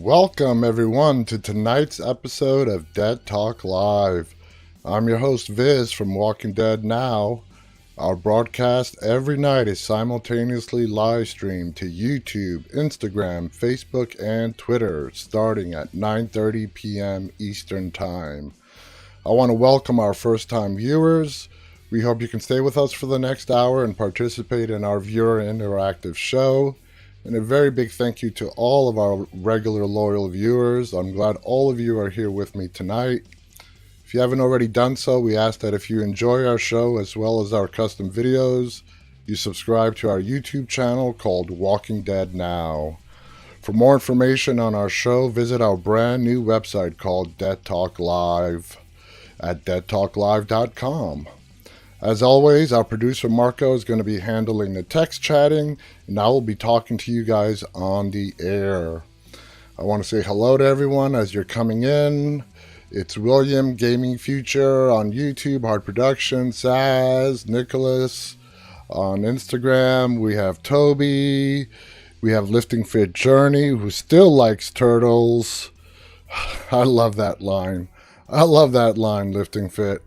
Welcome, everyone, to tonight's episode of Dead Talk Live. I'm your host, Viz, from Walking Dead Now. Our broadcast every night is simultaneously live streamed to YouTube, Instagram, Facebook, and Twitter, starting at 9:30 p.m. Eastern Time. I want to welcome our first-time viewers. We hope you can stay with us for the next hour and participate in our viewer interactive show. And a very big thank you to all of our regular loyal viewers. I'm glad all of you are here with me tonight. If you haven't already done so, we ask that if you enjoy our show as well as our custom videos, you subscribe to our YouTube channel called Walking Dead Now. For more information on our show, visit our brand new website called Dead Talk Live at deadtalklive.com. As always, our producer Marko is going to be handling the text chatting, and I will be talking to you guys on the air. I want to say hello to everyone as you're coming in. It's William, Gaming Future on YouTube, Hard Production, Saz, Nicholas on Instagram. We have Toby. We have Lifting Fit Journey, who still likes turtles. I love that line. Lifting Fit.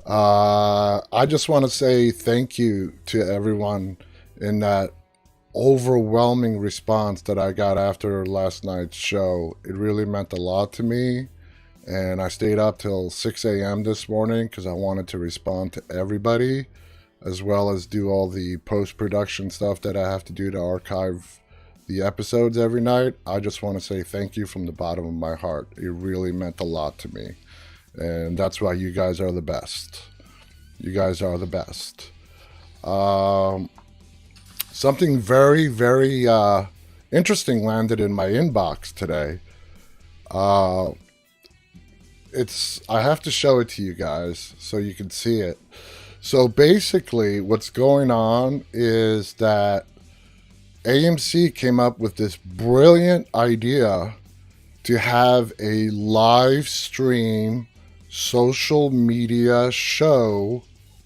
I just want to say thank you to everyone in that overwhelming response that I got after last night's show. It really meant a lot to me, and I stayed up till 6 a.m. this morning because I wanted to respond to everybody, as well as do all the post-production stuff that I have to do to archive the episodes every night. I just want to say thank you from the bottom of my heart. It really meant a lot to me. And that's why you guys are the best. You guys are the best. Something very, very interesting landed in my inbox today. I have to show it to you guys so you can see it. So basically what's going on is that AMC came up with this brilliant idea to have a live stream social media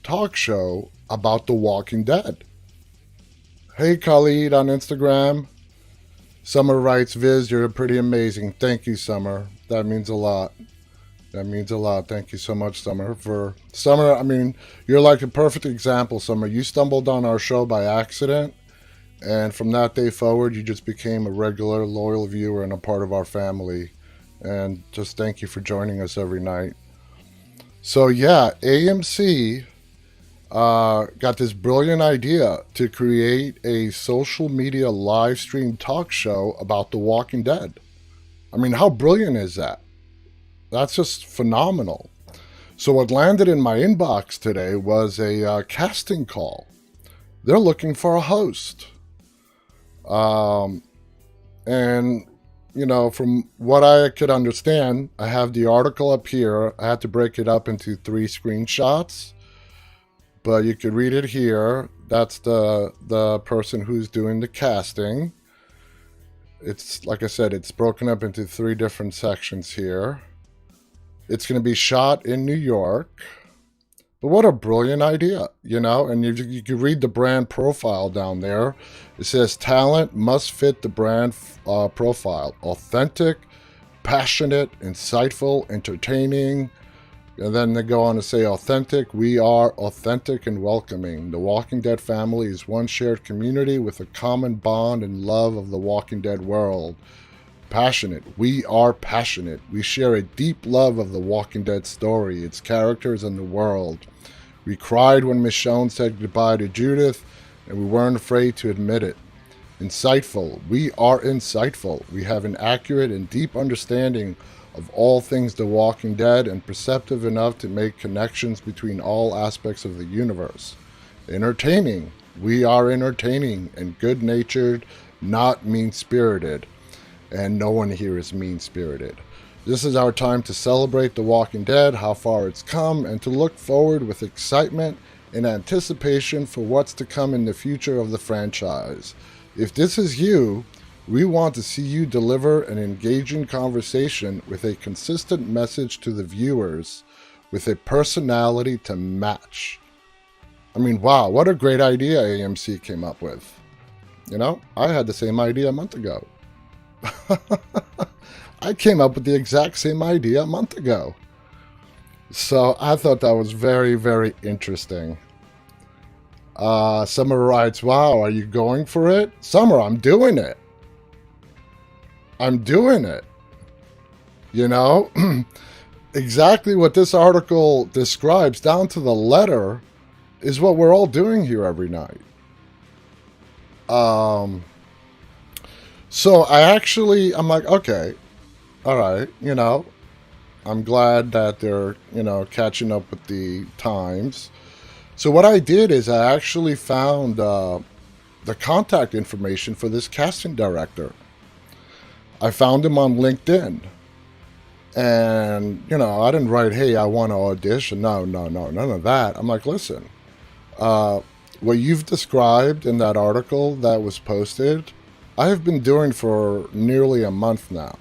talk show about The Walking Dead. Hey Khalid on Instagram. Summer writes, Viz, you're pretty amazing. Thank you, Summer. That means a lot. Thank you so much, Summer. I mean, you're like a perfect example, Summer. You stumbled on our show by accident, and from that day forward, you just became a regular, loyal viewer and a part of our family. And just thank you for joining us every night. So yeah, AMC got this brilliant idea to create a social media live stream talk show about The Walking Dead. I mean, how brilliant is that? That's just phenomenal. So what landed in my inbox today was a casting call. They're looking for a host. And you know, from what I could understand, I have the article up here. I had to break it up into 3 screenshots, but you could read it here. That's the person who's doing the casting. It's, like I said, it's broken up into 3 different sections here. It's going to be shot in New York. But what a brilliant idea, you know? And you can read the brand profile down there. It says talent must fit the brand profile. Authentic, passionate, insightful, entertaining. And then they go on to say authentic. We are authentic and welcoming. The Walking Dead family is one shared community with a common bond and love of the Walking Dead world. Passionate. We are passionate. We share a deep love of the Walking Dead story, its characters, and the world. We cried when Michonne said goodbye to Judith, and we weren't afraid to admit it. Insightful. We are insightful. We have an accurate and deep understanding of all things The Walking Dead and perceptive enough to make connections between all aspects of the universe. Entertaining. We are entertaining and good-natured, not mean-spirited. And no one here is mean-spirited. This is our time to celebrate The Walking Dead, how far it's come, and to look forward with excitement and anticipation for what's to come in the future of the franchise. If this is you, we want to see you deliver an engaging conversation with a consistent message to the viewers, with a personality to match. I mean, wow, what a great idea AMC came up with. You know, I had the same idea a month ago. I came up with the exact same idea a month ago. So I thought that was very, very interesting. Summer writes, wow, are you going for it? Summer, I'm doing it. I'm doing it. You know, exactly what this article describes down to the letter is what we're all doing here every night. So I'm like, okay, all right, I'm glad that they're, catching up with the times. So what I did is I actually found the contact information for this casting director. I found him on LinkedIn. And, I didn't write, hey, I want to audition. No, none of that. I'm like, listen, what you've described in that article that was posted, I have been doing for nearly a month now.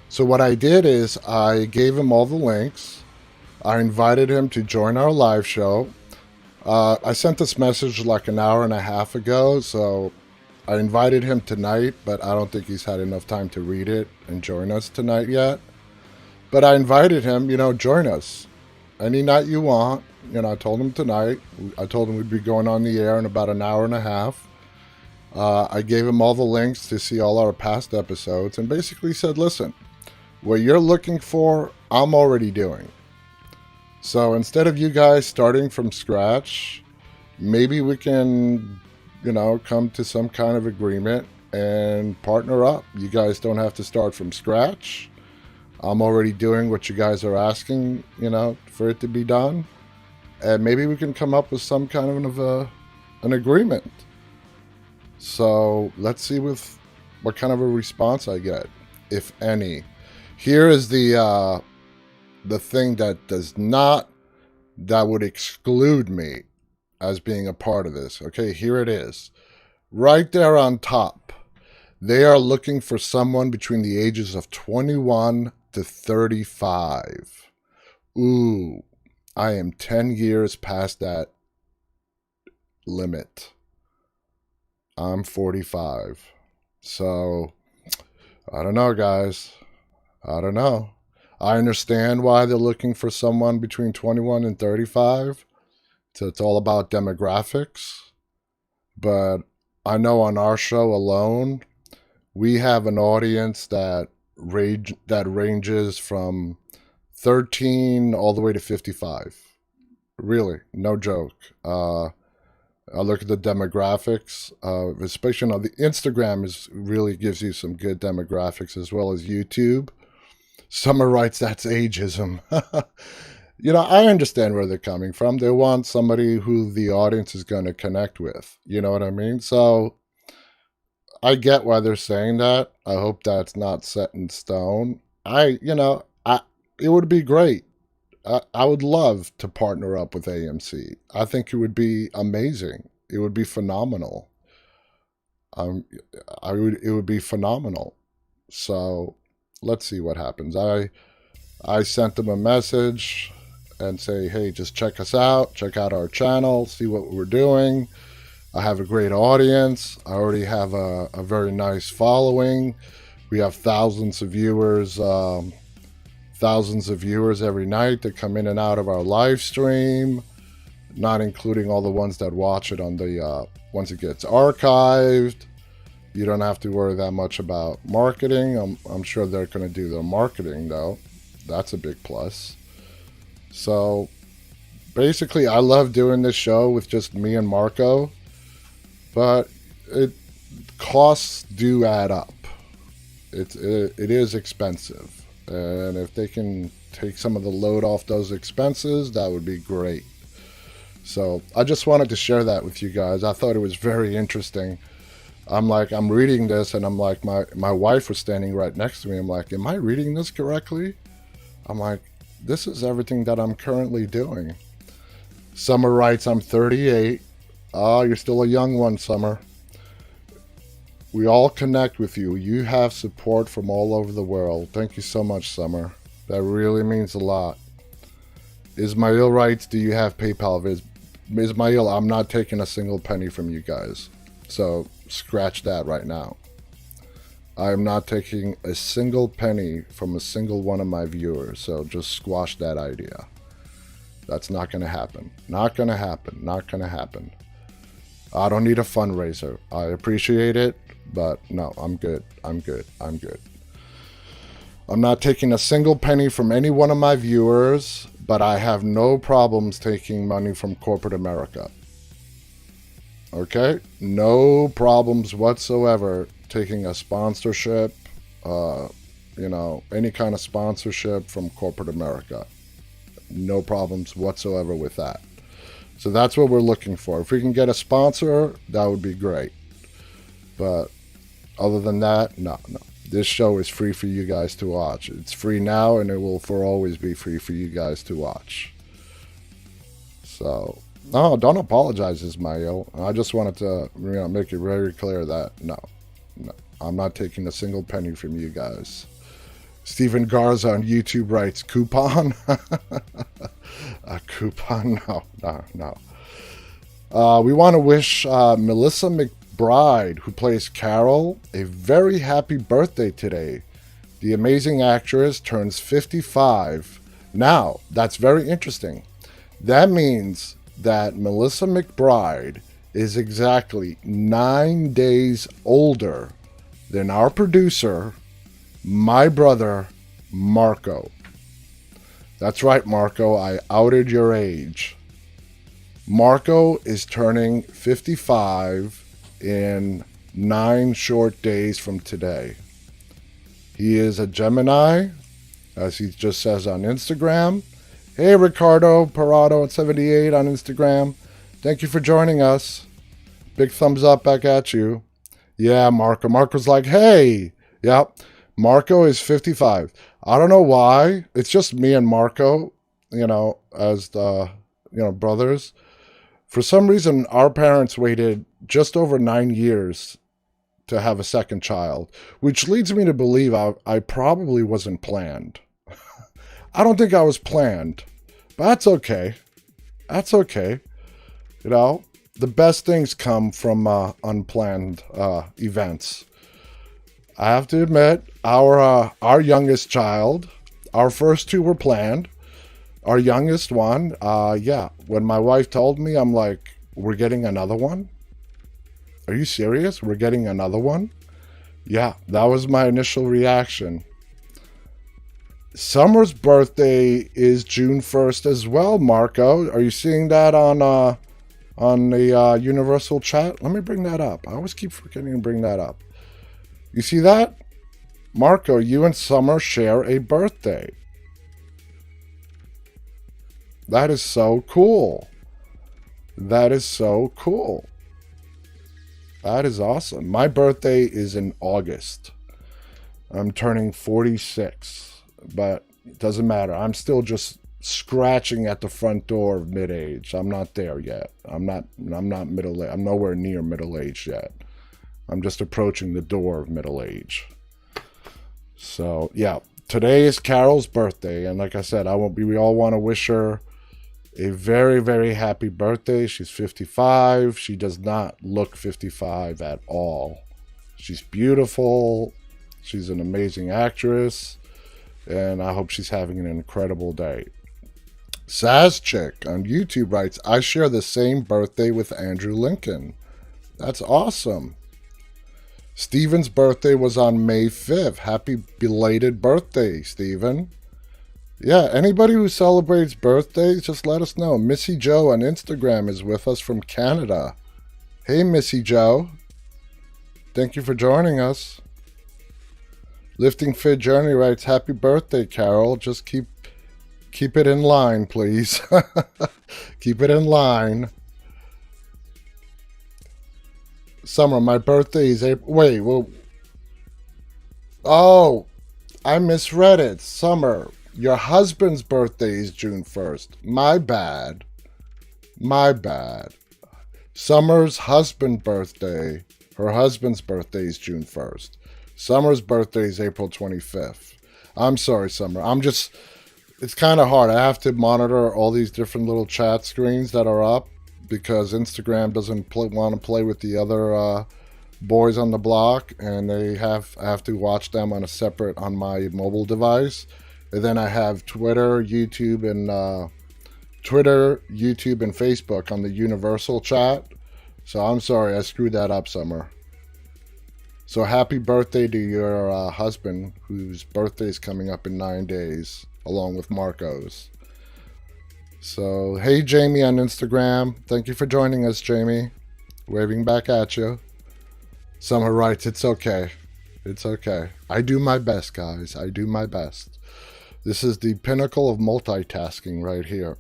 So what I did is I gave him all the links. I invited him to join our live show. I sent this message like an hour and a half ago, so I invited him tonight, but I don't think he's had enough time to read it and join us tonight yet. But I invited him, join us. Any night you want. I told him tonight. I told him we'd be going on the air in about an hour and a half. I gave him all the links to see all our past episodes and basically said, listen, what you're looking for, I'm already doing. So instead of you guys starting from scratch, maybe we can, come to some kind of agreement and partner up. You guys don't have to start from scratch. I'm already doing what you guys are asking, for it to be done. And maybe we can come up with some kind of an agreement. So let's see what kind of a response I get, if any. Here is the thing that would exclude me as being a part of this. Okay, here it is. Right there on top. They are looking for someone between the ages of 21 to 35. Ooh, I am 10 years past that limit. I'm 45. So, I don't know, guys. I don't know. I understand why they're looking for someone between 21 and 35. So it's all about demographics. But I know on our show alone, we have an audience that ranges from 13 all the way to 55. Really, no joke. I look at the demographics, especially on the Instagram really gives you some good demographics, as well as YouTube. Summer writes, that's ageism. I understand where they're coming from. They want somebody who the audience is going to connect with. You know what I mean? So I get why they're saying that. I hope that's not set in stone. It would be great. I would love to partner up with AMC. I think it would be amazing. It would be phenomenal. It would be phenomenal. So let's see what happens. I sent them a message and say, hey, just check us out. Check out our channel. See what we're doing. I have a great audience. I already have a very nice following. We have thousands of viewers every night that come in and out of our live stream, not including all the ones that watch it on the once it gets archived. You don't have to worry that much about marketing. I'm sure they're going to do their marketing, though. That's a big plus. So basically, I love doing this show with just me and Marko, but costs do add up. It is expensive. And if they can take some of the load off those expenses, that would be great. So I just wanted to share that with you guys. I thought it was very interesting. I'm reading this, and I'm like, my wife was standing right next to me. I'm like, am I reading this correctly? I'm like, this is everything that I'm currently doing. Summer writes, I'm 38. Oh, you're still a young one, Summer. We all connect with you. You have support from all over the world. Thank you so much, Summer. That really means a lot. Ismail writes, do you have PayPal? Ismail, I'm not taking a single penny from you guys. So scratch that right now. I am not taking a single penny from a single one of my viewers, so just squash that idea. That's not going to happen. Not going to happen. Not going to happen. I don't need a fundraiser. I appreciate it, but no, I'm good. I'm good. I'm good. I'm not taking a single penny from any one of my viewers, but I have no problems taking money from corporate America. Okay? No problems whatsoever taking a sponsorship, any kind of sponsorship from corporate America. No problems whatsoever with that. So that's what we're looking for. If we can get a sponsor, that would be great. But other than that, no. This show is free for you guys to watch. It's free now, and it will for always be free for you guys to watch. So, no, don't apologize, Ismail. I just wanted to make it very clear that, no, I'm not taking a single penny from you guys. Stephen Garza on YouTube writes, coupon? A coupon? No. We want to wish Melissa McBride, who plays Carol, a very happy birthday today. The amazing actress turns 55. Now, that's very interesting. That means that Melissa McBride is exactly 9 days older than our producer, my brother, Marko. That's right, Marko. I outed your age. Marko is turning 55 in 9 short days from today. He is a Gemini, as he just says on Instagram. Hey, Ricardo Parado at 78 on Instagram. Thank you for joining us. Big thumbs up back at you. Yeah, Marko. Marko's like, hey. Yep. Marko is 55. I don't know why. It's just me and Marko, as the, brothers. For some reason, our parents waited just over 9 years to have a second child, which leads me to believe I probably wasn't planned. I don't think I was planned, but that's okay. That's okay. The best things come from unplanned events. I have to admit, our youngest child, our first 2 were planned. Our youngest one, when my wife told me, I'm like, we're getting another one? Are you serious? We're getting another one? Yeah, that was my initial reaction. Summer's birthday is June 1st as well, Marko. Are you seeing that on the Universal chat? Let me bring that up. I always keep forgetting to bring that up. You see that? Marko, you and Summer share a birthday. That is so cool. That is so cool. That is awesome. My birthday is in August. I'm turning 46, but it doesn't matter. I'm still just scratching at the front door of mid-age. I'm not there yet. I'm not middle-aged. I'm nowhere near middle-aged yet. I'm just approaching the door of middle age. So, yeah, today is Carol's birthday. And like I said, we all want to wish her a very, very happy birthday. She's 55. She does not look 55 at all. She's beautiful. She's an amazing actress. And I hope she's having an incredible day. Sazchick on YouTube writes, I share the same birthday with Andrew Lincoln. That's awesome. Steven's birthday was on May 5th. Happy belated birthday, Steven. Yeah, anybody who celebrates birthdays, just let us know. Missy Joe on Instagram is with us from Canada. Hey, Missy Joe. Thank you for joining us. Lifting Fit Journey writes, happy birthday, Carol. Just keep it in line, please. Keep it in line. Summer, my birthday is April. Wait, well. Oh, I misread it. Summer, your husband's birthday is June 1st. My bad. Summer's husband's birthday, her husband's birthday is June 1st. Summer's birthday is April 25th. I'm sorry, Summer. It's kind of hard. I have to monitor all these different little chat screens that are up, because Instagram doesn't want to play with the other Boys on the Block, and I have to watch them on a separate on my mobile device. And then I have Twitter, YouTube, and Facebook on the Universal chat. So I'm sorry, I screwed that up, Summer. So happy birthday to your husband, whose birthday is coming up in 9 days, along with Marco's. So, hey, Jamie on Instagram. Thank you for joining us, Jamie. Waving back at you. Summer writes, it's okay. It's okay. I do my best, guys. I do my best. This is the pinnacle of multitasking right here.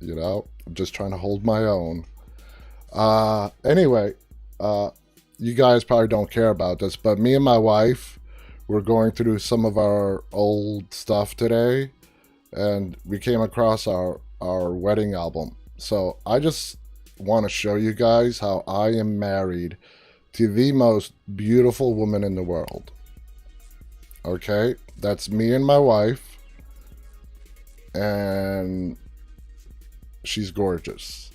You know, I'm just trying to hold my own. Anyway, you guys probably don't care about this, but me and my wife, we're going through some of our old stuff today, and we came across our wedding album. So I just want to show you guys how I am married to the most beautiful woman in the world. Okay, that's me and my wife, and she's gorgeous.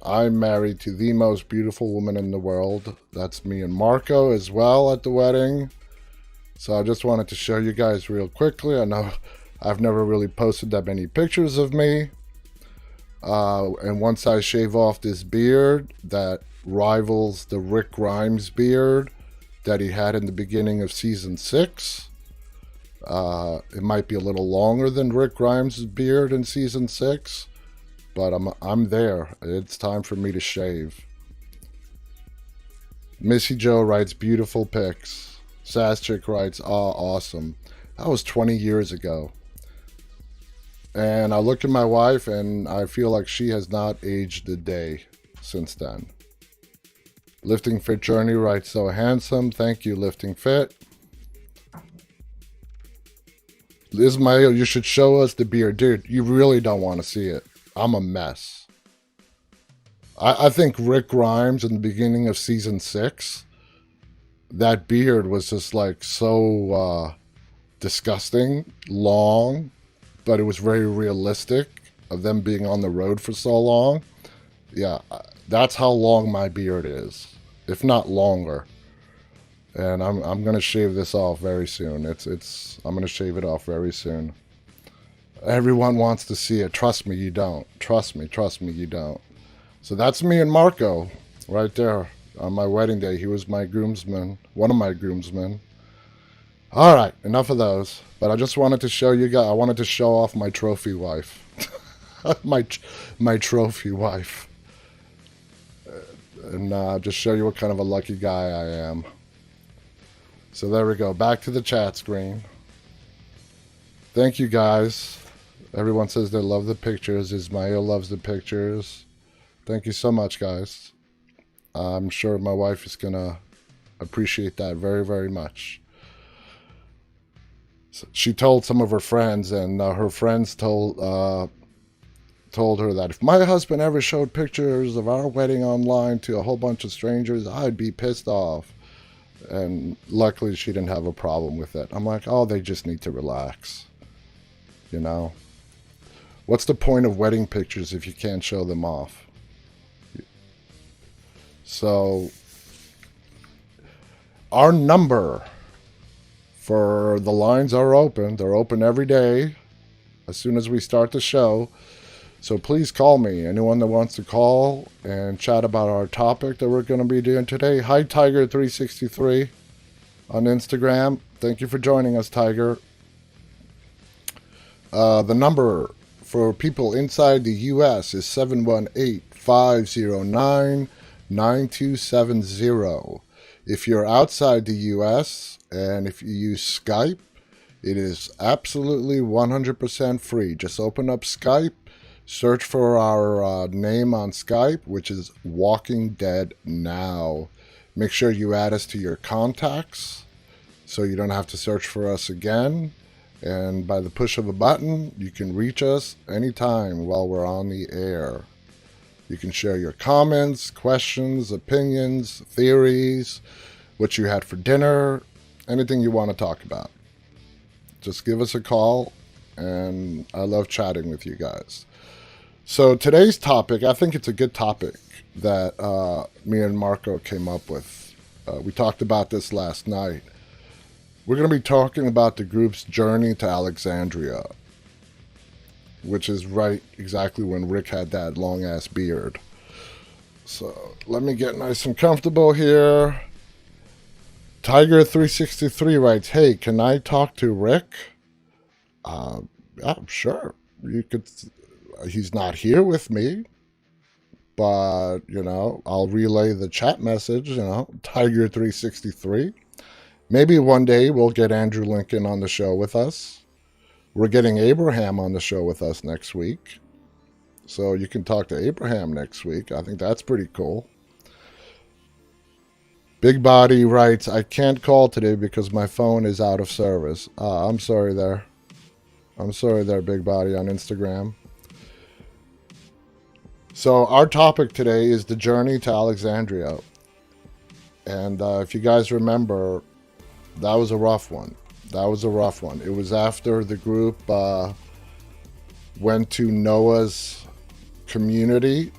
I'm married to the most beautiful woman in the world. That's me and Marko as well at the wedding. So I just wanted to show you guys real quickly. I know I've never really posted that many pictures of me. And once I shave off this beard that rivals the Rick Grimes beard that he had in the beginning of season 6. It might be a little longer than Rick Grimes' beard in season 6, but I'm there. It's time for me to shave. Missy Joe writes, beautiful pics. Sass Chick writes, oh, awesome. That was 20 years ago. And I look at my wife and I feel like she has not aged a day since then. Lifting Fit Journey writes, so handsome. Thank you, Lifting Fit. Ismail, you should show us the beard. Dude, you really don't want to see it. I'm a mess. I think Rick Grimes in the beginning of season 6, that beard was just like so disgusting, long, but it was very realistic of them being on the road for so long. Yeah, that's how long my beard is, if not longer. And I'm gonna shave this off very soon. I'm gonna shave it off very soon. Everyone wants to see it. Trust me, you don't. Trust me, you don't. So that's me and Marko right there on my wedding day. He was my groomsman, one of my groomsmen. All right, enough of those. But I just wanted to show you guys. I wanted to show off my trophy wife, my trophy wife, and just show you what kind of a lucky guy I am. So there we go. Back to the chat screen. Thank you guys. Everyone says they love the pictures. Ismail loves the pictures. Thank you so much, guys. I'm sure my wife is going to appreciate that very, very much. So she told some of her friends, and her friends told her that if my husband ever showed pictures of our wedding online to a whole bunch of strangers, I'd be pissed off. And luckily she didn't have a problem with it. I'm like, oh, they just need to relax. You know? What's the point of wedding pictures if you can't show them off? So, our number for the lines are open. They're open every day as soon as we start the show. So please call me. Anyone that wants to call and chat about our topic that we're going to be doing today. Hi, Tiger363 on Instagram. Thank you for joining us, Tiger. The number for people inside the U.S. is 718-509-9270. If you're outside the U.S. and if you use Skype, it is absolutely 100% free. Just open up Skype, search for our name on Skype, which is Walking Dead Now. Make sure you add us to your contacts so you don't have to search for us again. And by the push of a button, you can reach us anytime while we're on the air. You can share your comments, questions, opinions, theories, what you had for dinner, anything you want to talk about. Just give us a call, and I love chatting with you guys. So today's topic, I think it's a good topic that me and Marko came up with. We talked about this last night. We're going to be talking about the group's journey to Alexandria, which is right exactly when Rick had that long ass beard. So let me get nice and comfortable here. Tiger363 writes, "Hey, can I talk to Rick?" Yeah, sure. You could. He's not here with me, but I'll relay the chat message. Tiger363. Maybe one day we'll get Andrew Lincoln on the show with us. We're getting Abraham on the show with us next week. So you can talk to Abraham next week. I think that's pretty cool. Big Body writes, "I can't call today because my phone is out of service." I'm sorry there. I'm sorry there, Big Body on Instagram. So our topic today is the journey to Alexandria. And if you guys remember, that was a rough one. It was after the group went to Noah's community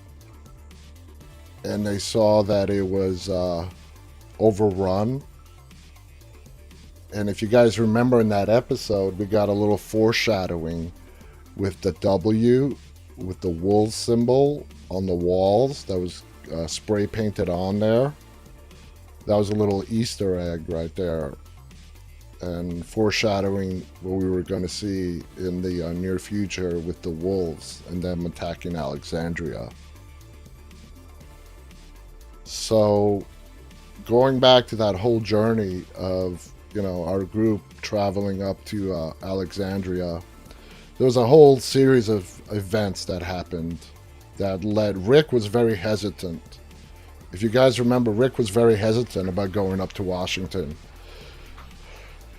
and they saw that it was overrun. And if you guys remember in that episode, we got a little foreshadowing with the W, with the wool symbol on the walls that was spray painted on there. That was a little Easter egg right there, and foreshadowing what we were going to see in the near future with the wolves and them attacking Alexandria. So going back to that whole journey of our group traveling up to Alexandria, there was a whole series of events that happened that led. Rick was very hesitant. If you guys remember, Rick was very hesitant about going up to Washington.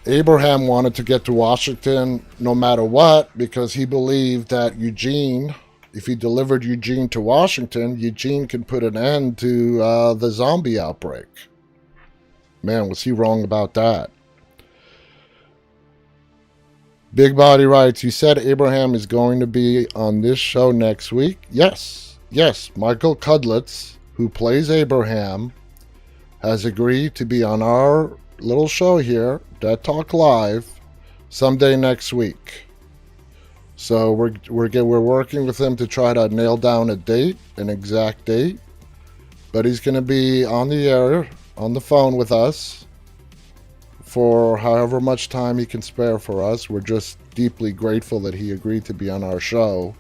Abraham wanted to get to Washington no matter what because he believed that Eugene, if he delivered Eugene to Washington, Eugene could put an end to the zombie outbreak. Man, was he wrong about that. Big Body writes, "You said Abraham is going to be on this show next week?" Yes. Michael Cudlitz, who plays Abraham, has agreed to be on our little show here, Dead Talk Live, someday next week. So we're working with him to try to nail down a date, an exact date. But he's going to be on the air, on the phone with us, for however much time he can spare for us. We're just deeply grateful that he agreed to be on our show.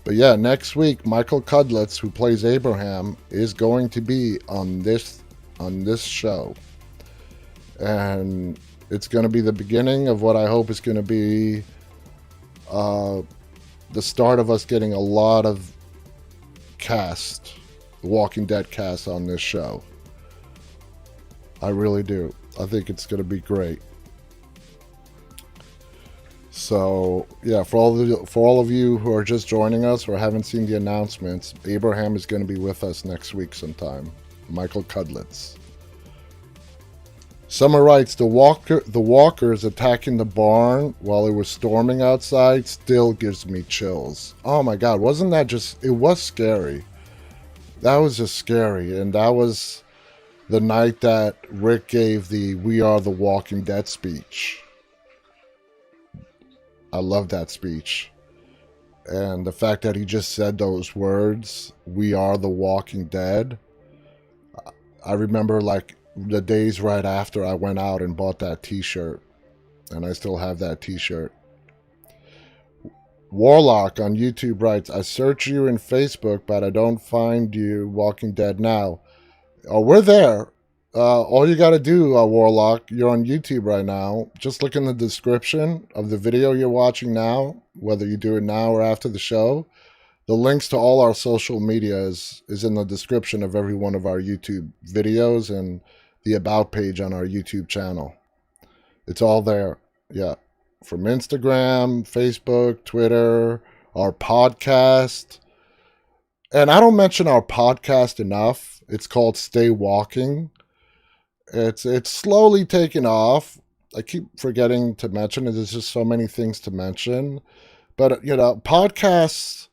But yeah, next week, Michael Cudlitz, who plays Abraham, is going to be on this show. And it's going to be the beginning of what I hope is going to be the start of us getting a lot of cast, the Walking Dead cast on this show. I really do. I think it's going to be great. So, yeah, for all of you who are just joining us or haven't seen the announcements, Abraham is going to be with us next week sometime. Michael Cudlitz. Summer writes, the walkers attacking the barn while it was storming outside still gives me chills. Oh my God, wasn't that just... It was scary. That was just scary. And that was the night that Rick gave the "We Are the Walking Dead" speech. I love that speech. And the fact that he just said those words, "We are the Walking Dead." I remember like the days right after I went out and bought that t-shirt. And I still have that t-shirt. Warlock on YouTube writes, "I search you in Facebook, but I don't find you Walking Dead now." Oh, we're there. All you got to do, Warlock, you're on YouTube right now. Just look in the description of the video you're watching now, whether you do it now or after the show. The links to all our social media is in the description of every one of our YouTube videos and the About page on our YouTube channel. It's all there. Yeah. From Instagram, Facebook, Twitter, our podcast. And I don't mention our podcast enough. It's called Stay Walking. It's slowly taking off. I keep forgetting to mention it. There's just so many things to mention. But, podcasts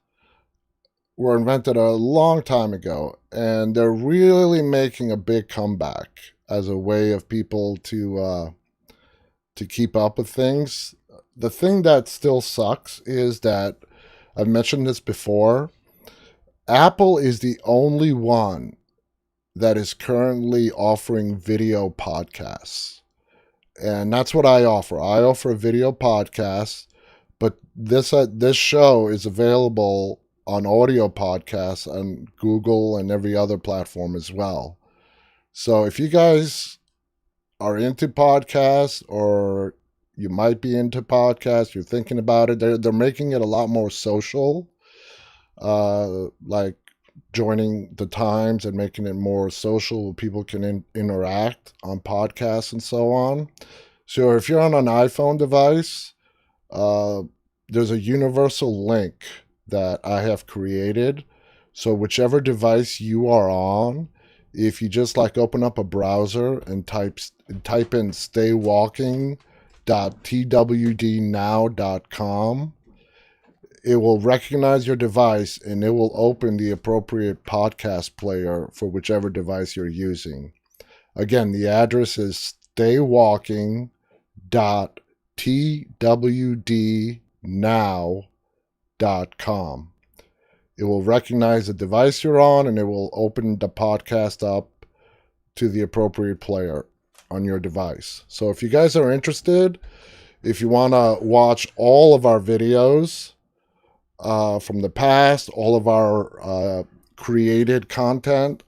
were invented a long time ago, and they're really making a big comeback. as a way of people to keep up with things. The thing that still sucks is that I've mentioned this before. Apple is the only one that is currently offering video podcasts. And that's what I offer. I offer a video podcast, but this show is available on audio podcasts on Google and every other platform as well. So if you guys are into podcasts, or you might be into podcasts, you're thinking about it, they're making it a lot more social, like joining the times and making it more social where people can interact on podcasts and so on. So if you're on an iPhone device, there's a universal link that I have created. So whichever device you are on, if you just like open up a browser and type in staywalking.twdnow.com, it will recognize your device and it will open the appropriate podcast player for whichever device you're using. Again, the address is staywalking.twdnow.com. It will recognize the device you're on and it will open the podcast up to the appropriate player on your device. So if you guys are interested, if you want to watch all of our videos from the past, all of our created content,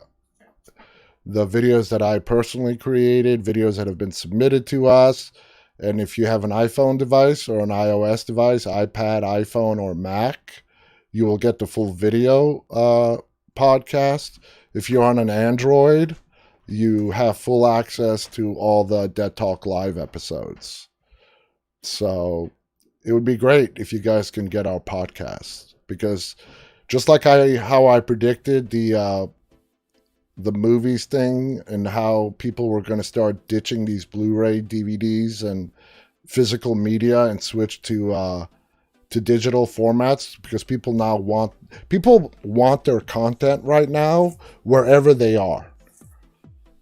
the videos that I personally created, videos that have been submitted to us, and if you have an iPhone device or an iOS device, iPad, iPhone, or Mac, you will get the full video podcast. If you're on an Android, you have full access to all the Dead Talk Live episodes. So it would be great if you guys can get our podcast, because just like how I predicted the movies thing and how people were going to start ditching these Blu-ray DVDs and physical media and switch to digital formats, because people want their content right now wherever they are.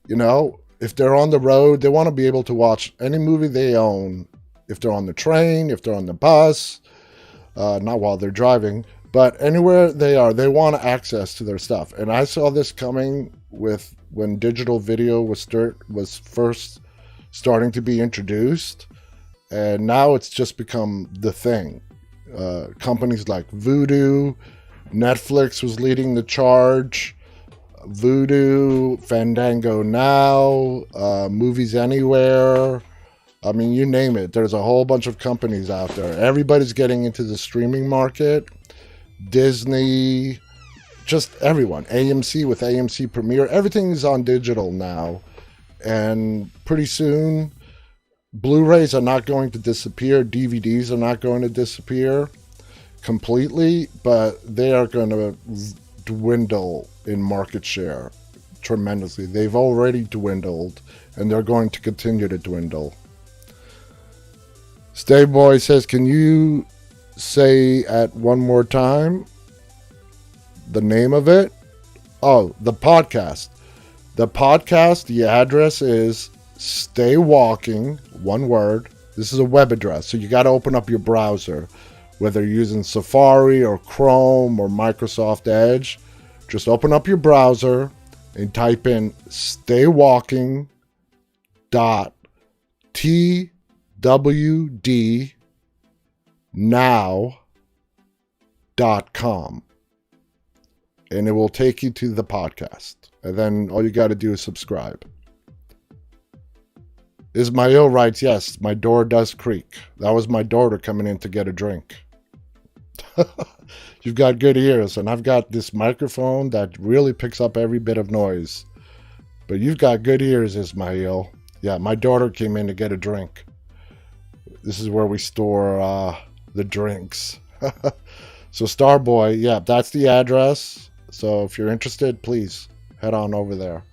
You know, if they're on the road, they want to be able to watch any movie they own. If they're on the train, if they're on the bus, not while they're driving, but anywhere they are, they want access to their stuff. And I saw this coming with when digital video was first starting to be introduced, and now it's just become the thing. Companies like Vudu, Netflix was leading the charge. Vudu, Fandango Now, Movies Anywhere. I mean, you name it. There's a whole bunch of companies out there. Everybody's getting into the streaming market. Disney, just everyone. AMC with AMC Premiere. Everything is on digital now. And pretty soon, Blu-rays are not going to disappear. DVDs are not going to disappear completely, but they are going to dwindle in market share tremendously. They've already dwindled, and they're going to continue to dwindle. Stayboy says, can you say at one more time the name of it? Oh, the podcast. The podcast, the address is Stay Walking, one word. This is a web address, so you got to open up your browser, whether you're using Safari or Chrome or Microsoft Edge. Just open up your browser and type in staywalking.twdnow.com, and it will take you to the podcast. And then all you got to do is subscribe. Ismail writes, yes, my door does creak. That was my daughter coming in to get a drink. You've got good ears, and I've got this microphone that really picks up every bit of noise. But you've got good ears, Ismail. Yeah, my daughter came in to get a drink. This is where we store the drinks. So Starboy, yeah, that's the address. So if you're interested, please head on over there.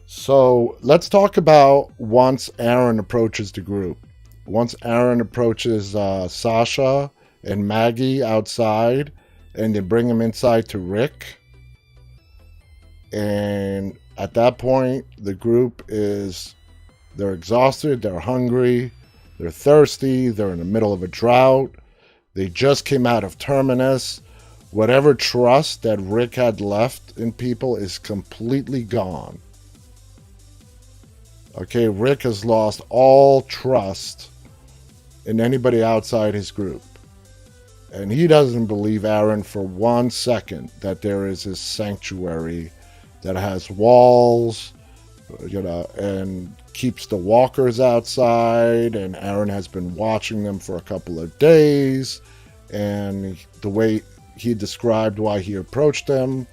So let's talk about once Aaron approaches the group. Once Aaron approaches Sasha and Maggie outside, and they bring him inside to Rick. And At that point, the group they're exhausted, they're hungry, they're thirsty, they're in the middle of a drought. They just came out of Terminus. Whatever trust that Rick had left in people is completely gone. Okay, Rick has lost all trust in anybody outside his group. And he doesn't believe, Aaron, for 1 second that there is this sanctuary that has walls, and keeps the walkers outside. And Aaron has been watching them for a couple of days. And the way he described why he approached them,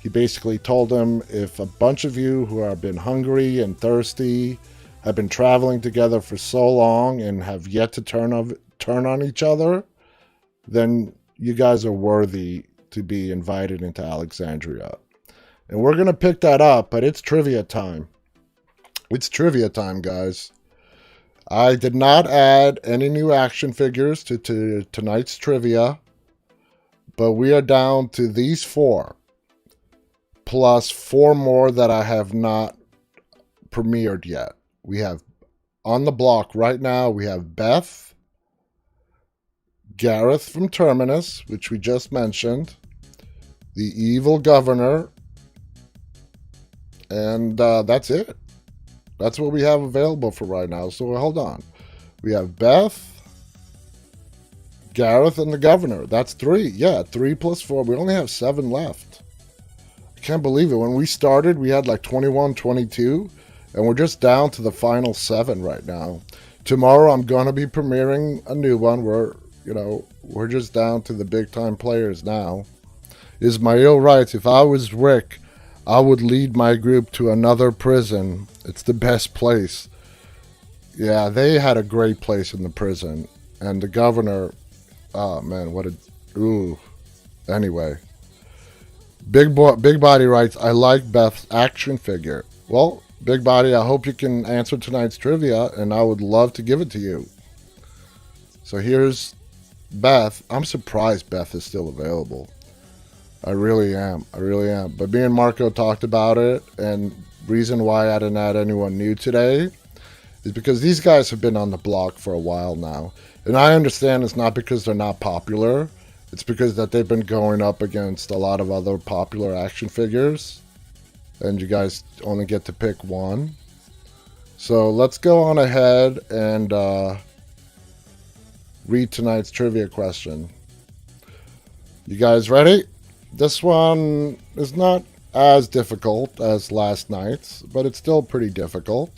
he basically told them, if a bunch of you who have been hungry and thirsty have been traveling together for so long and have yet to turn on each other, then you guys are worthy to be invited into Alexandria. And we're going to pick that up, but it's trivia time. It's trivia time, guys. I did not add any new action figures to tonight's trivia, but we are down to these 4, plus 4 more that I have not premiered yet. We have on the block right now, we have Beth, Gareth from Terminus, which we just mentioned, the evil governor, and that's it. That's what we have available for right now. So hold on. We have Beth, Gareth, and the governor. That's 3. Yeah, 3 plus 4. We only have 7 left. I can't believe it. When we started, we had like 21, 22, and we're just down to the final 7 right now. Tomorrow, I'm going to be premiering a new one where, we're just down to the big-time players now. Ismail writes, if I was Rick, I would lead my group to another prison. It's the best place. Yeah, they had a great place in the prison. And the governor, oh man, Anyway. Big Body writes, I like Beth's action figure. Well, Big Body, I hope you can answer tonight's trivia, and I would love to give it to you. So here's Beth. I'm surprised Beth is still available. I really am. But me and Marko talked about it, and reason why I didn't add anyone new today is because these guys have been on the block for a while now. And I understand it's not because they're not popular. It's because that they've been going up against a lot of other popular action figures. And you guys only get to pick one. So let's go on ahead and read tonight's trivia question. You guys ready? This one is not as difficult as last night's, but it's still pretty difficult.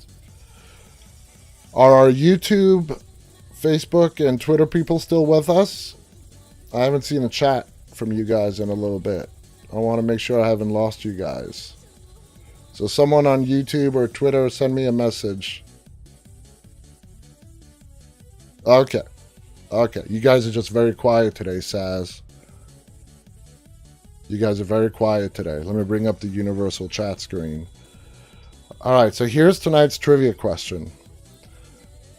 Are our YouTube, Facebook, and Twitter people still with us? I haven't seen a chat from you guys in a little bit. I want to make sure I haven't lost you guys. So someone on YouTube or Twitter, send me a message. Okay. You guys are just very quiet today, Saz. You guys are very quiet today. Let me bring up the universal chat screen. Alright, so here's tonight's trivia question.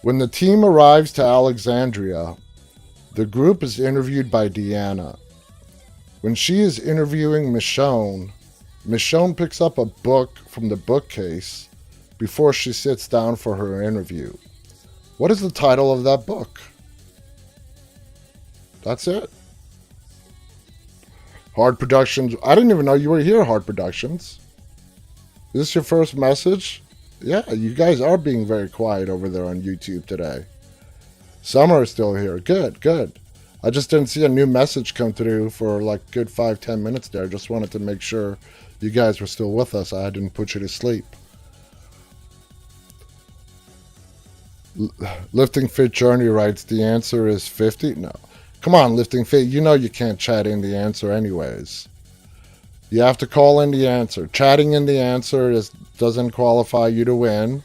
When the team arrives to Alexandria, the group is interviewed by Deanna. When she is interviewing Michonne, Michonne picks up a book from the bookcase before she sits down for her interview. What is the title of that book? That's it. Hard Productions. I didn't even know you were here, Hard Productions. Is this your first message? Yeah, you guys are being very quiet over there on YouTube today. Summer is still here. Good. I just didn't see a new message come through for like good 5-10 minutes there. Just wanted to make sure you guys were still with us. I didn't put you to sleep. Lifting Fit Journey writes, the answer is 50? No. Come on, Lifting Fit. You know you can't chat in the answer anyways. You have to call in the answer. Chatting in the answer doesn't qualify you to win.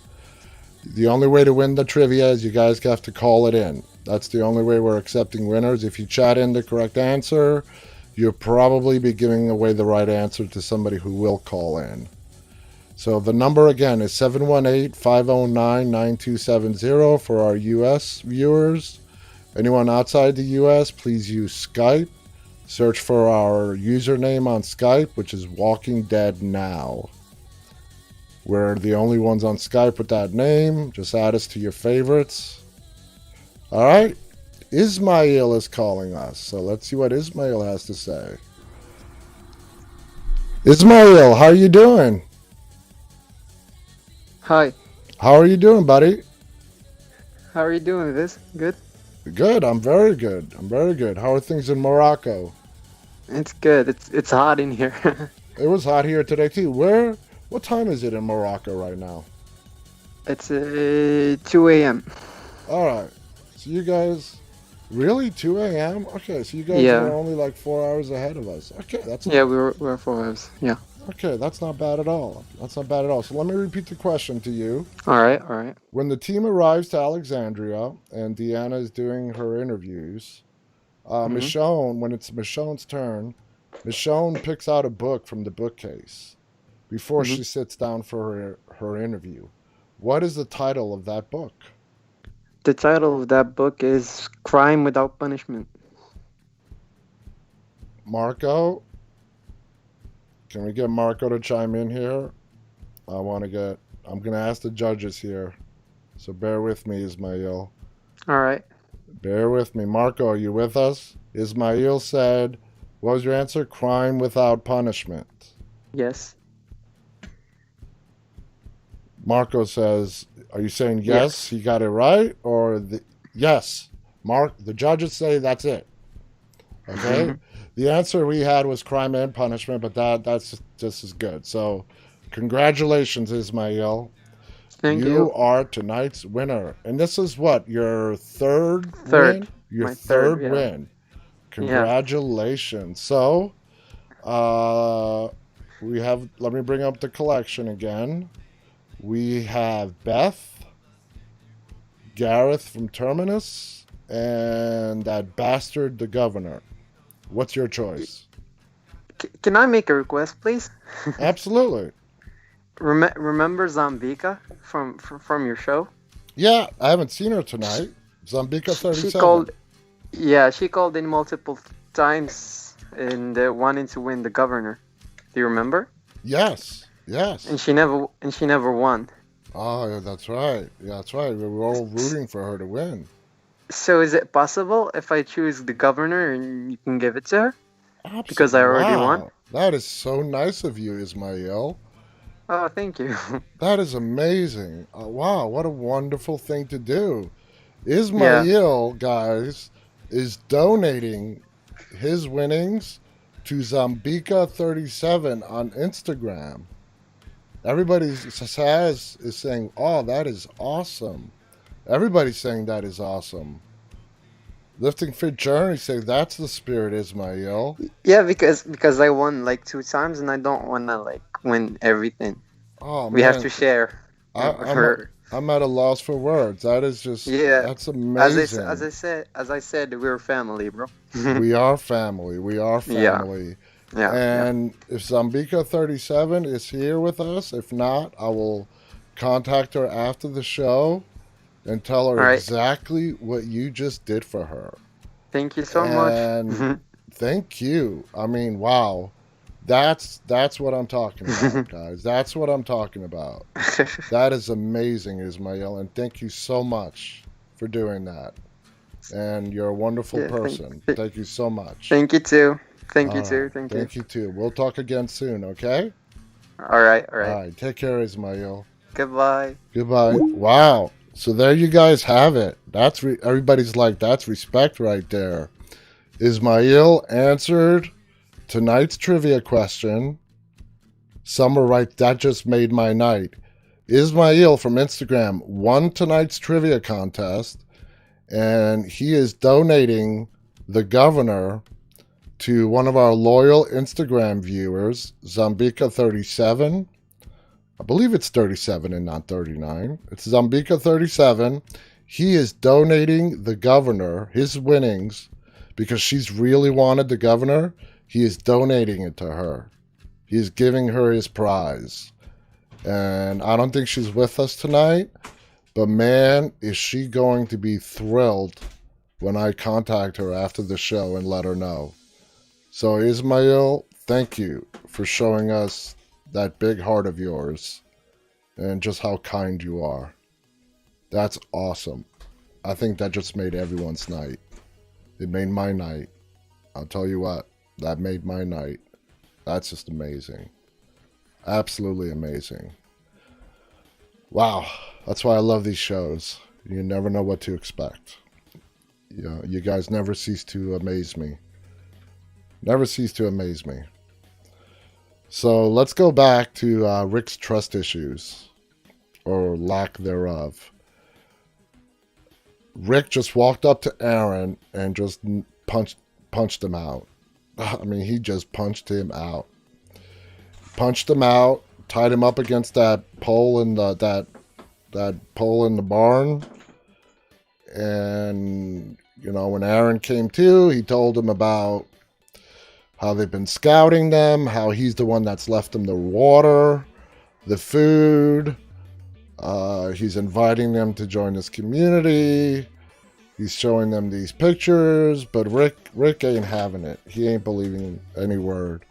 The only way to win the trivia is you guys have to call it in. That's the only way we're accepting winners. If you chat in the correct answer, you'll probably be giving away the right answer to somebody who will call in. So the number again is 718-509-9270 for our US viewers. Anyone outside the US, please use Skype. Search for our username on Skype, which is Walking Dead Now. We're the only ones on Skype with that name. Just add us to your favorites. All right. Ismail is calling us. So let's see what Ismail has to say. Ismail, how are you doing? Hi, How are you doing, buddy? how are you doing this? Good? Good. I'm very good. I'm very good. How are things in Morocco? It's good. It's hot in here. It was hot here today too. Where? What time is it in Morocco right now? It's 2 a.m. All right. So you guys, really 2 a.m. Okay. So you guys are Yeah. only like 4 hours ahead of us. Okay. That's Yeah, we were 4 hours. Yeah. okay. That's not bad at all. That's not bad at all. So let me repeat the question to you. All right, all right. When the team arrives to Alexandria and Deanna is doing her interviews, Mm-hmm. Michonne, when it's Michonne's turn, Michonne picks out a book from the bookcase before Mm-hmm. she sits down for her interview. What is the title of that book? The title of that book is Crime Without Punishment. Marko, can we get Marko to chime in here? I'm going to ask the judges here. So bear with me, Ismail. All right. Bear with me. Marko, are you with us? Ismail said, what was your answer? Crime without punishment. Yes. Marko says, are you saying yes, Yes. he got it right? Yes. The judges say that's it. Okay? The answer we had was crime and punishment, but that's just as good. So, congratulations, Ismail. Thank You you. are tonight's winner. And this is what? Your third Third. win? Your My third, third yeah. win. Yeah. Congratulations. So, let me bring up the collection again. We have Beth, Gareth from Terminus, and that bastard, the governor. What's your choice? Can I make a request, please? Absolutely. Remember Zambika from your show? Yeah, I haven't seen her tonight. Zambika She 37. called. Yeah, she called in multiple times and wanting to win the governor. Do you remember? Yes, yes. And she never won. Oh, yeah, that's right. Yeah, that's right. We were all rooting for her to win. So is it possible if I choose the governor and you can give it to her? Because I Absolutely. already won? Wow. That is so nice of you, Ismail. Oh, thank you. That is amazing. Wow, what a wonderful thing to do. Yeah. Ismail, guys, is donating his winnings to Zambika37 on Instagram. Everybody is saying, oh, that is awesome. Everybody's saying that is awesome. Lifting Fit Journey say that's the spirit, Ismail. Yeah, because I won like 2 times and I don't wanna like win everything. Oh We have man, to share. I, I'm For I'm at a loss for words. That is just yeah. that's As amazing. I said, we're family, bro. We are family. We are Yeah. family. Yeah. Yeah. And if Zambika37 is here with us, if not, I will contact her after the show and tell her All right. exactly what you just did for her. Thank you so much. And thank you. I mean, wow. That's what I'm talking about, guys. That's what I'm talking about. That is amazing, Ismail, and thank you so much for doing that. And you're a wonderful Yeah. person. Thank you so much. Thank you too. Thank you All right. too. Thank you. Thank you too. We'll talk again soon, okay? All right. All All right. right. Take care, Ismail. Goodbye. Goodbye. Wow. So there you guys have it. Everybody's like, that's respect right there. Ismail answered tonight's trivia question. Some were right. That just made my night. Ismail from Instagram won tonight's trivia contest, and he is donating the governor to one of our loyal Instagram viewers, Zambika37. I believe it's 37 and not 39. It's Zambika37. He is donating the governor, his winnings, because she's really wanted the governor. He is donating it to her. He is giving her his prize. And I don't think she's with us tonight, but man, is she going to be thrilled when I contact her after the show and let her know. So, Ismail, thank you for showing us that big heart of yours. and just how kind you are. That's awesome. I think that just made everyone's night. It made my night. I'll tell you what, that made my night. That's just amazing. Absolutely amazing. Wow, that's why I love these shows. You never know what to expect. You guys never cease to amaze me. Never cease to amaze me. So let's go back to Rick's trust issues, or lack thereof. Rick just walked up to Aaron and just punched him out. I mean, he just punched him out. Punched him out, tied him up against that pole in that pole in the barn. And, when Aaron came to, he told him about how they've been scouting them, how he's the one that's left them the water, the food. He's inviting them to join his community. He's showing them these pictures, but Rick ain't having it. He ain't believing any word.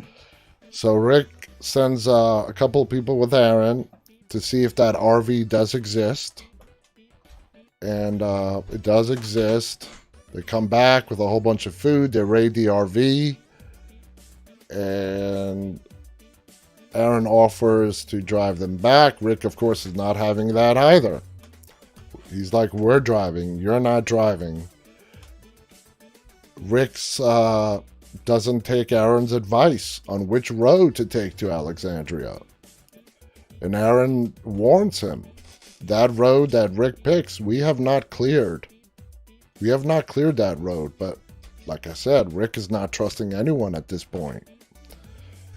So Rick sends a couple of people with Aaron to see if that RV does exist. And it does exist. They come back with a whole bunch of food. They raid the RV. And Aaron offers to drive them back. Rick, of course, is not having that either. He's like, we're driving. You're not driving. Rick's doesn't take Aaron's advice on which road to take to Alexandria. And Aaron warns him. That road that Rick picks, we have not cleared. We have not cleared that road. But like I said, Rick is not trusting anyone at this point.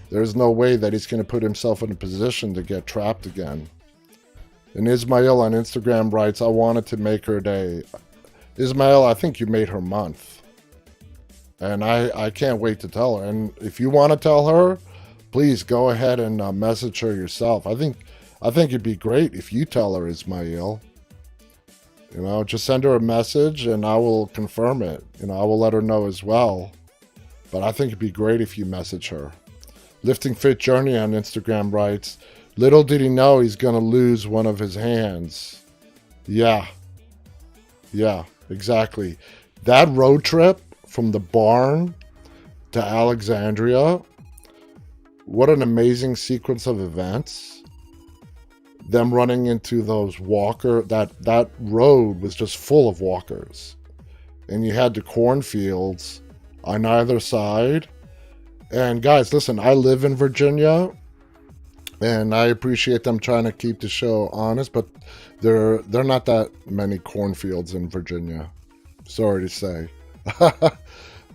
There's no way that he's going to put himself in a position to get trapped again. And Ismail on Instagram writes, I wanted to make her day. Ismail, I think you made her month. And I can't wait to tell her. And if you want to tell her, please go ahead and message her yourself. I think it'd be great if you tell her, Ismail. Just send her a message and I will confirm it. I will let her know as well. But I think it'd be great if you message her. Lifting Fit Journey on Instagram writes, little did he know he's going to lose one of his hands. Yeah, exactly. That road trip from the barn to Alexandria, what an amazing sequence of events. Them running into those that road was just full of walkers. And you had the cornfields on either side. And guys, listen, I live in Virginia, and I appreciate them trying to keep the show honest, but there are not that many cornfields in Virginia. Sorry to say.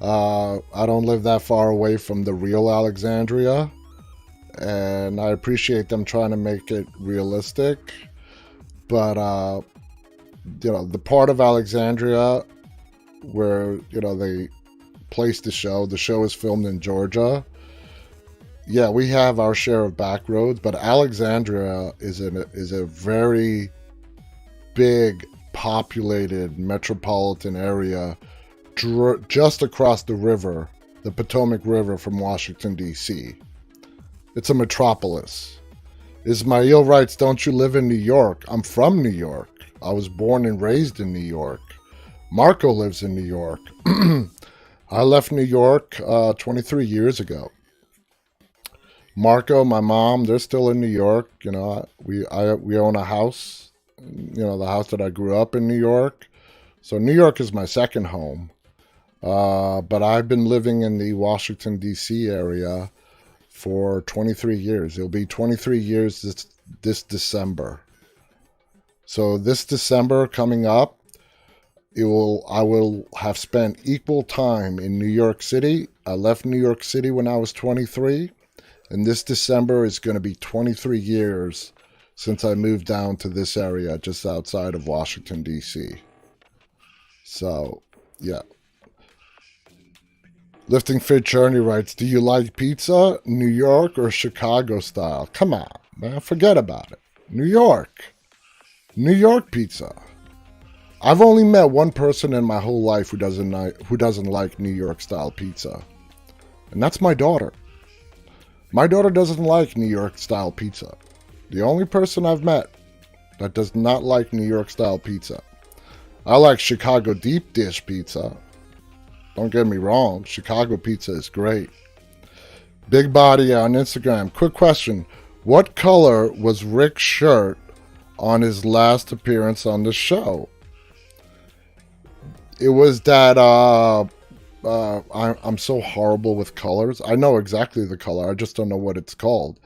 I don't live that far away from the real Alexandria, and I appreciate them trying to make it realistic. But the part of Alexandria where they place the show is filmed in Georgia. Yeah, we have our share of back roads, but Alexandria is a very big, populated metropolitan area just across the river, the Potomac River from Washington, D.C. It's a metropolis. Ismail writes, don't you live in New York? I'm from New York. I was born and raised in New York. Marko lives in New York. I left New York 23 years ago. Marko, my mom, they're still in New York. We own a house, the house that I grew up in New York. So New York is my second home. But I've been living in the Washington, D.C. area for 23 years. It'll be 23 years this December. So this December coming up, I will have spent equal time in New York City. I left New York City when I was 23, and this December is going to be 23 years since I moved down to this area just outside of Washington, D.C. So, yeah. Lifting Fit Journey writes, do you like pizza, New York or Chicago style? Come on, man, forget about it. New York pizza. I've only met one person in my whole life who doesn't like New York style pizza, and that's my daughter. My daughter doesn't like New York style pizza. The only person I've met that does not like New York style pizza. I like Chicago deep dish pizza. Don't get me wrong, Chicago pizza is great. Big Body on Instagram. Quick question. What color was Rick's shirt on his last appearance on the show? It was that, I'm so horrible with colors. I know exactly the color. I just don't know what it's called.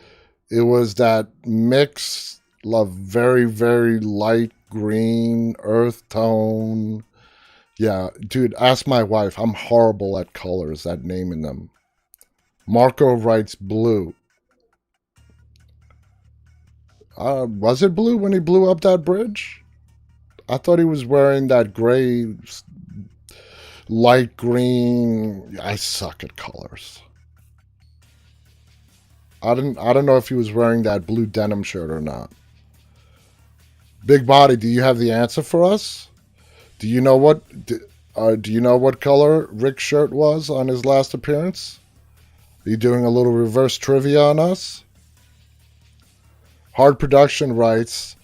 It was that mix of very, very light green, earth tone. Yeah, dude, ask my wife. I'm horrible at colors, at naming them. Marko writes blue. Was it blue when he blew up that bridge? I thought he was wearing that gray, light green. I suck at colors. I don't know if he was wearing that blue denim shirt or not. Big Body, do you have the answer for us? Do you know what color Rick's shirt was on his last appearance? Are you doing a little reverse trivia on us? Hard Production writes,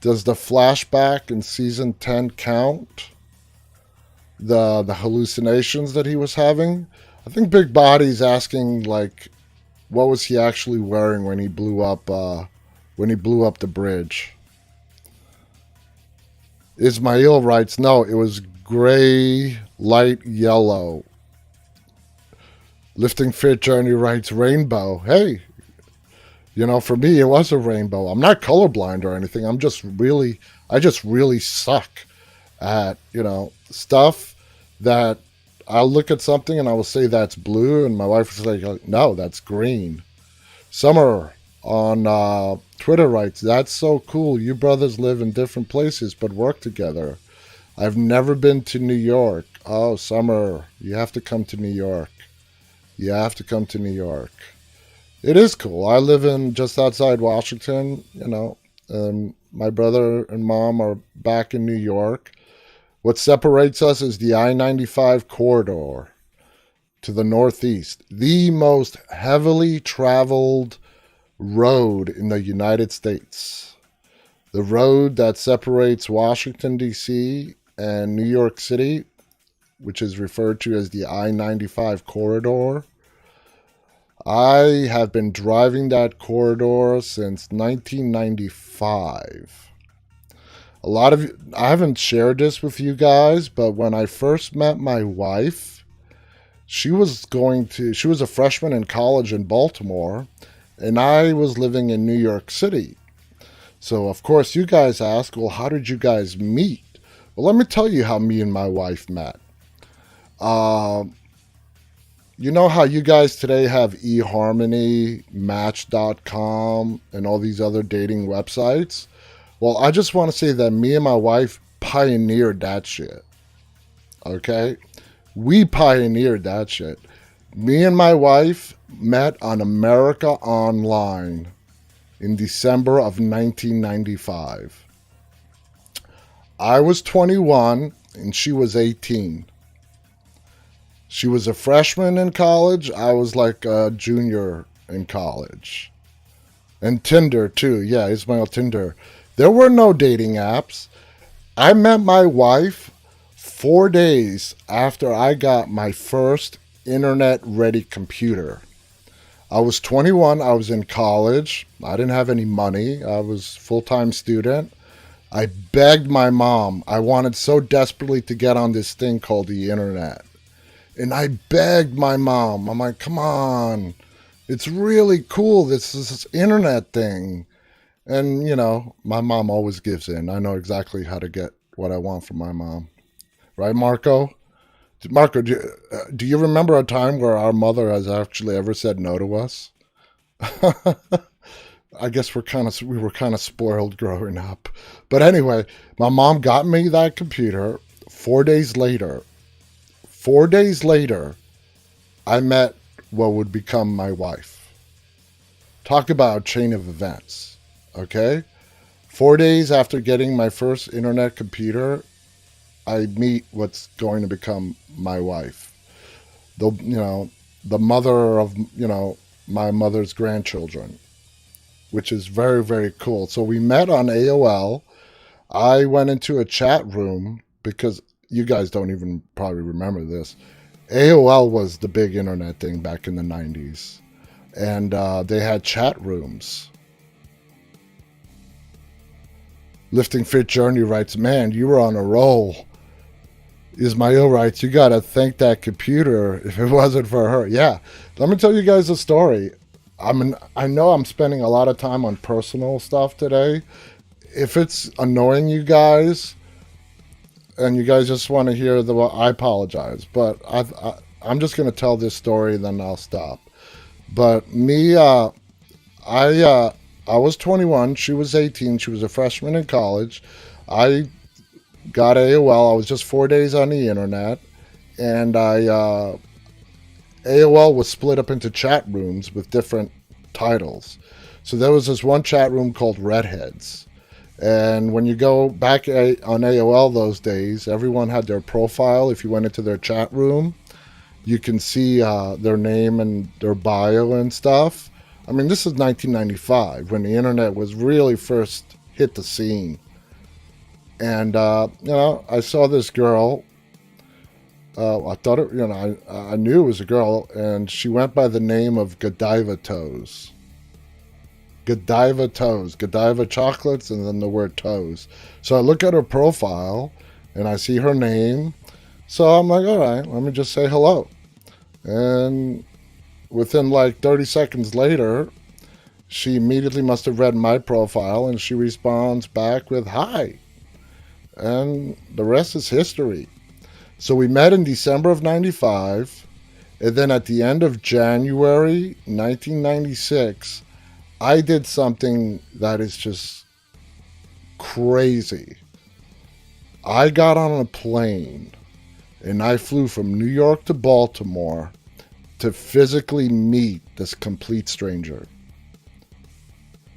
does the flashback in season 10 count? The hallucinations that he was having? I think Big Body's asking, like, what was he actually wearing when he blew up the bridge? Ismail writes, no, it was gray, light yellow. Lifting Fit Journey writes rainbow. Hey, for me, it was a rainbow. I'm not colorblind or anything. I just really suck at, stuff that I'll look at something and I will say that's blue. And my wife will say, no, that's green. Summer on Twitter writes, that's so cool. You brothers live in different places but work together. I've never been to New York. Oh, Summer, you have to come to New York. You have to come to New York. It is cool. I live in just outside Washington, my brother and mom are back in New York. What separates us is the I-95 corridor to the northeast, the most heavily traveled road in the United States. The road that separates Washington, D.C. and New York City, which is referred to as the I-95 corridor. I have been driving that corridor since 1995. I haven't shared this with you guys, but when I first met my wife, she was a freshman in college in Baltimore, and I was living in New York City. So, of course, you guys ask, well, how did you guys meet? Well, let me tell you how me and my wife met. You know how you guys today have eHarmony, Match.com, and all these other dating websites? Well, I just want to say that me and my wife pioneered that shit. Okay? We pioneered that shit. Me and my wife met on America Online in December of 1995. I was 21 and she was 18. She was a freshman in college. I was like a junior in college. And Tinder, too. Yeah, Ismail, Tinder. There were no dating apps. I met my wife 4 days after I got my first internet-ready computer. I was 21. I was in college. I didn't have any money. I was a full-time student. I begged my mom. I wanted so desperately to get on this thing called the internet. And I begged my mom. I'm like, come on. It's really cool. This internet thing. And, my mom always gives in. I know exactly how to get what I want from my mom. Right, Marko? Marko, do you remember a time where our mother has actually ever said no to us? I guess we were kind of spoiled growing up. But anyway, my mom got me that computer 4 days later. 4 days later, I met what would become my wife. Talk about a chain of events, okay? 4 days after getting my first internet computer, I meet what's going to become my wife. The, the mother of, my mother's grandchildren. which is very, very cool. So we met on AOL. I went into a chat room because you guys don't even probably remember this. AOL was the big internet thing back in the 90s. And they had chat rooms. Lifting Fit Journey writes, man, you were on a roll. Ismail writes, you got to thank that computer if it wasn't for her. Yeah, let me tell you guys a story. I know I'm spending a lot of time on personal stuff today. If it's annoying you guys and you guys just want to hear I apologize. But I'm just going to tell this story, then I'll stop. But me, I was 21. She was 18. She was a freshman in college. I got AOL. I was just 4 days on the internet, and AOL was split up into chat rooms with different titles. So there was this one chat room called Redheads. And when you go back on AOL those days, everyone had their profile. If you went into their chat room, you can see their name and their bio and stuff. I mean, this is 1995 when the internet was really first hit the scene. And, I saw this girl. I thought it, I knew it was a girl, and she went by the name of Godiva Toes. Godiva Toes. Godiva chocolates, and then the word toes. So I look at her profile, and I see her name. So I'm like, all right, let me just say hello. And within like 30 seconds later, she immediately must have read my profile, and she responds back with, hi. And the rest is history. So we met in December of 95, and then at the end of January 1996, I did something that is just crazy. I got on a plane, and I flew from New York to Baltimore to physically meet this complete stranger.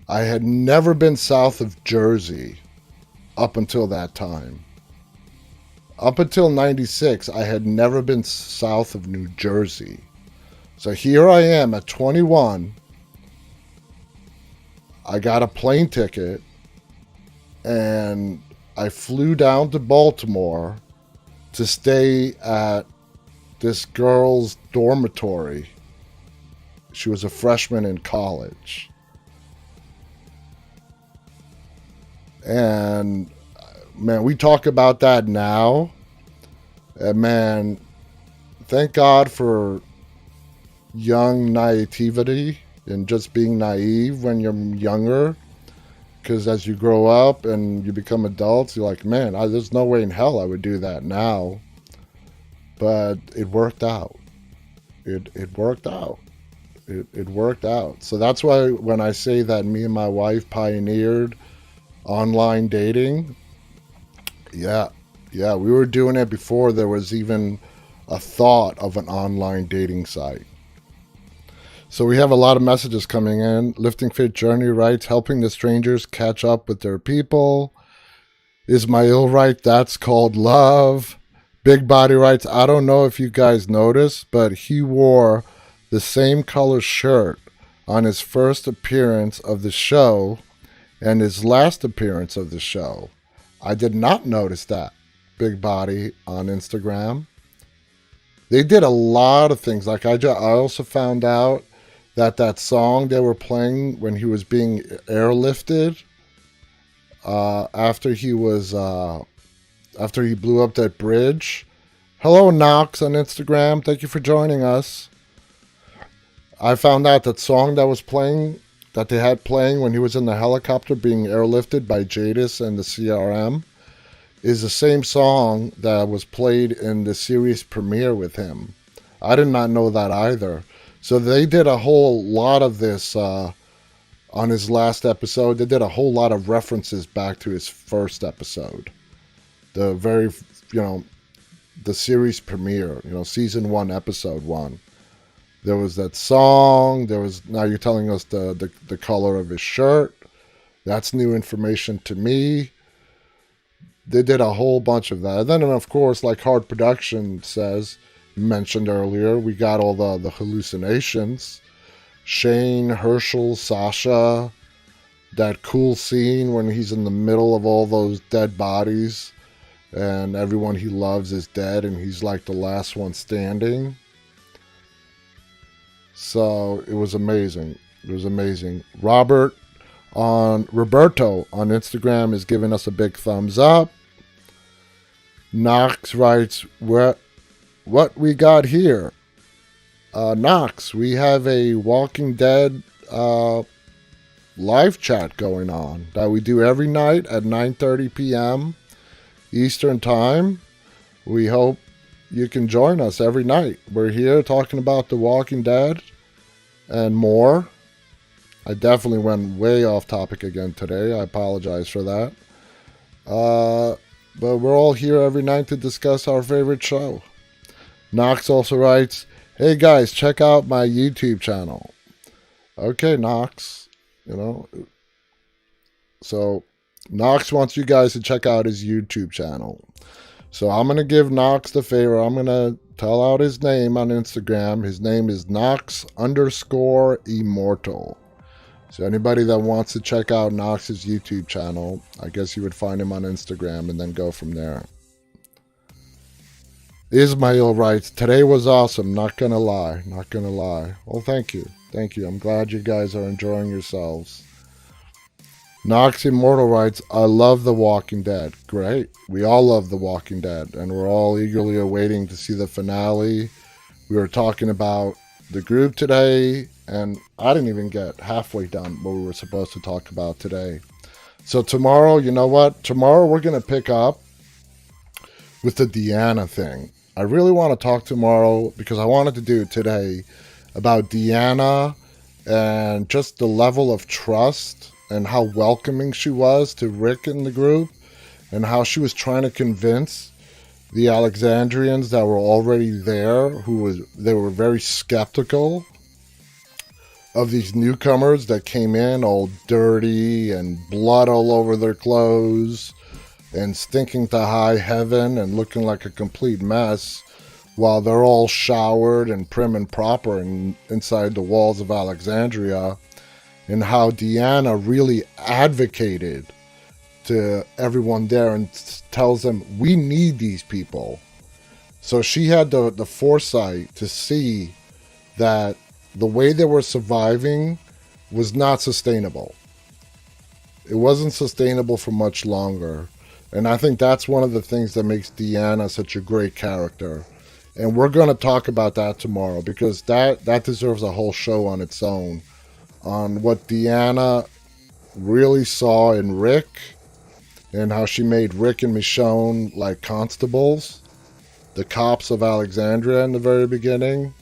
I had never been south of Jersey up until that time. Up until 96, I had never been south of New Jersey. So here I am at 21. I got a plane ticket, and I flew down to Baltimore to stay at this girl's dormitory. She was a freshman in college. And man, we talk about that now. And man, thank God for young naivety and just being naive when you're younger. Because as you grow up and you become adults, you're like, man, there's no way in hell I would do that now. But it worked out. It worked out. It worked out. So that's why when I say that me and my wife pioneered online dating, yeah, we were doing it before there was even a thought of an online dating site. So we have a lot of messages coming in. Lifting Fit Journey writes, helping the strangers catch up with their people. Ismail writes, that's called love. Big Body writes, I don't know if you guys noticed, but he wore the same color shirt on his first appearance of the show and his last appearance of the show. I did not notice that. Big Body on Instagram. They did a lot of things. Like I also found out that song they were playing when he was being airlifted, after he blew up that bridge. Hello, Knox on Instagram. Thank you for joining us. I found out that song that they had playing when he was in the helicopter being airlifted by Jadis and the CRM is the same song that was played in the series premiere with him. I did not know that either. So they did a whole lot of this on his last episode. They did a whole lot of references back to his first episode. The very, the series premiere, season 1, episode 1. There was that song. Now you're telling us the color of his shirt. That's new information to me. They did a whole bunch of that. And then, of course, like Hard Production mentioned earlier, we got all the hallucinations. Shane, Herschel, Sasha, that cool scene when he's in the middle of all those dead bodies and everyone he loves is dead and he's like the last one standing. So it was amazing. It was amazing. Roberto on Instagram is giving us a big thumbs up. Knox writes, what we got here? Knox, we have a Walking Dead live chat going on that we do every night at 9:30 p.m. Eastern Time. We hope you can join us every night. We're here talking about The Walking Dead and more. I definitely went way off topic again today. I apologize for that. But we're all here every night to discuss our favorite show. Knox also writes, hey guys, check out my YouTube channel. Okay, Knox. So Knox wants you guys to check out his YouTube channel. So I'm going to give Knox the favor. I'm going to tell out his name on Instagram. His name is Knox_Immortal. So anybody that wants to check out Knox's YouTube channel, I guess you would find him on Instagram and then go from there. Ismail writes, today was awesome. Not going to lie. Well, thank you. I'm glad you guys are enjoying yourselves. Knox Immortal writes, I love The Walking Dead. Great. We all love The Walking Dead, and we're all eagerly awaiting to see the finale. We were talking about the group today, and I didn't even get halfway done what we were supposed to talk about today. So tomorrow, you know what? Tomorrow we're going to pick up with the Deanna thing. I really want to talk tomorrow because I wanted to do it today about Deanna and just the level of trust and how welcoming she was to Rick and the group and how she was trying to convince the Alexandrians that were already there, they were very skeptical of these newcomers that came in all dirty and blood all over their clothes and stinking to high heaven and looking like a complete mess, while they're all showered and prim and proper inside the walls of Alexandria, and how Deanna really advocated to everyone there and tells them, we need these people. So she had the foresight to see that the way they were surviving was not sustainable. It wasn't sustainable for much longer. And I think that's one of the things that makes Deanna such a great character. And we're going to talk about that tomorrow because that deserves a whole show on its own, on what Deanna really saw in Rick and how she made Rick and Michonne like constables, the cops of Alexandria in the very beginning.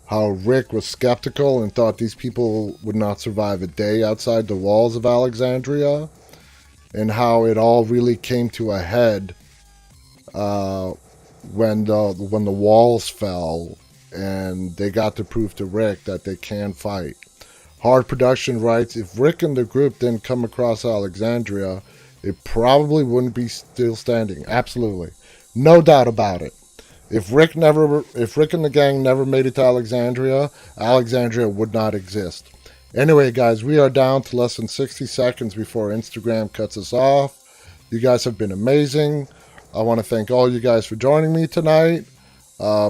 How Rick was skeptical and thought these people would not survive a day outside the walls of Alexandria. And how it all really came to a head when the walls fell and they got to prove to Rick that they can fight. Hard Production writes, if Rick and the group didn't come across Alexandria, it probably wouldn't be still standing. Absolutely. No doubt about it. If Rick and the gang never made it to Alexandria, Alexandria would not exist. Anyway, guys, we are down to less than 60 seconds before Instagram cuts us off. You guys have been amazing. I want to thank all you guys for joining me tonight.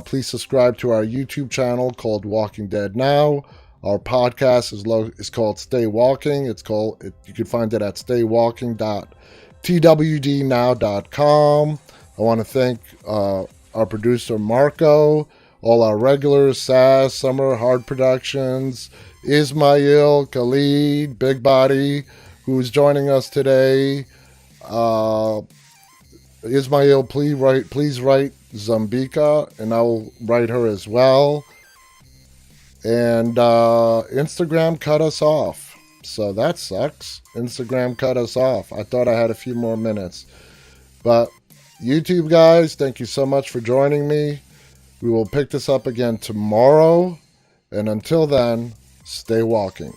Please subscribe to our YouTube channel called Walking Dead Now. Our podcast is called Stay Walking. You can find it at staywalking.twdnow.com. I want to thank our producer Marko, all our regulars, Sass, Summer, Hard Productions, Ismail, Khalid, Big Body, who's joining us today. Ismail, please write Zambika, and I will write her as well. And Instagram cut us off, so that sucks. Instagram cut us off. I thought I had a few more minutes, but YouTube guys, thank you so much for joining me. We will pick this up again tomorrow, and until then, stay walking.